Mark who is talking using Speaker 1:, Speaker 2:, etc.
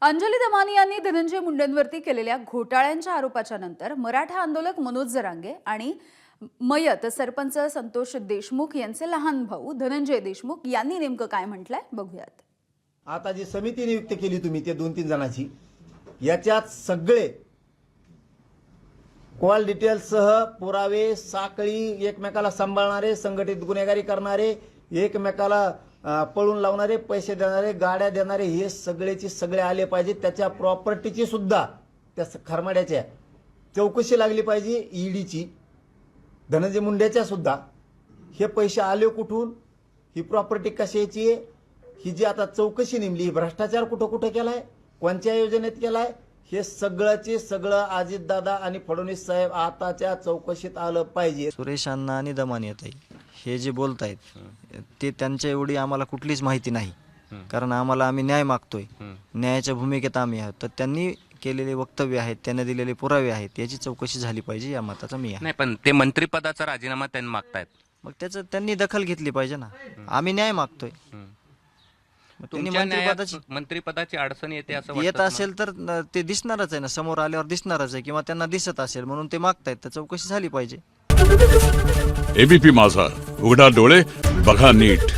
Speaker 1: अंजली दमानी यांनी धनंजय मुंडेंवरती केलेल्या घोटाळ्यांच्या आरोपाच्या नंतर मराठा आंदोलक मनोज जरांगे आणि मयत सरपंच संतोष देशमुख यांचे लहान भाऊ धनंजय देशमुख यांनी नेमकं काय म्हटलंय बघूयात।
Speaker 2: आता जी समिती नियुक्त केली तुम्ही ते 2-3 जणांची, याच्यात सगळे कॉल डिटेल्स सह पुरावे साखळी एकमेकाला सांभाळणारे, संघटित गुन्हेगारी करणारे, एकमेकाला पळून लावणारे, पैसे देणारे, गाड्या देणारे, हे सगळेचे सगळे आले पाहिजे। त्याच्या प्रॉपर्टीची सुद्धा त्या खरमाड्याच्या चौकशी लागली पाहिजे, ईडीची, धनंजय मुंडेच्या सुद्धा। हे पैसे आले कुठून, ही प्रॉपर्टी कशाची आहे, ही जी आता चौकशी नेमली, भ्रष्टाचार कुठं कुठं केलाय, कोणत्या योजनेत केलाय, हे सगळ्याचे सगळं अजितदादा आणि फडणवीस साहेब आताच्या चौकशीत आलं पाहिजे।
Speaker 3: सुरेश अण्णा आणि दमानी ताई हे जे बोलतायत ते त्यांच्या एवढी आम्हाला कुठलीच माहिती नाही, कारण आम्ही न्याय मागतोय, न्यायाच्या भूमिकेत आम्ही आहोत। तर त्यांनी केलेले वक्तव्य आहेत, त्यांनी दिलेले पुरावे आहेत, याची चौकशी झाली पाहिजे या मताचा मी आहे।
Speaker 4: नाही, पण ते मंत्रिपदाचा राजीनामा त्यांनी मागतायत,
Speaker 3: मग त्याचं त्यांनी दखल घेतली पाहिजे ना। आम्ही न्याय मागतोय,
Speaker 4: मंत्रिपदाची अडचण येते असं
Speaker 3: येत असेल तर ते दिसणारच आहे ना, समोर आल्यावर दिसणारच आहे, किंवा त्यांना दिसत असेल म्हणून ते मागतायत, तर चौकशी झाली पाहिजे।
Speaker 5: एबीपी माझा, उघडा डोळे बघा नीट।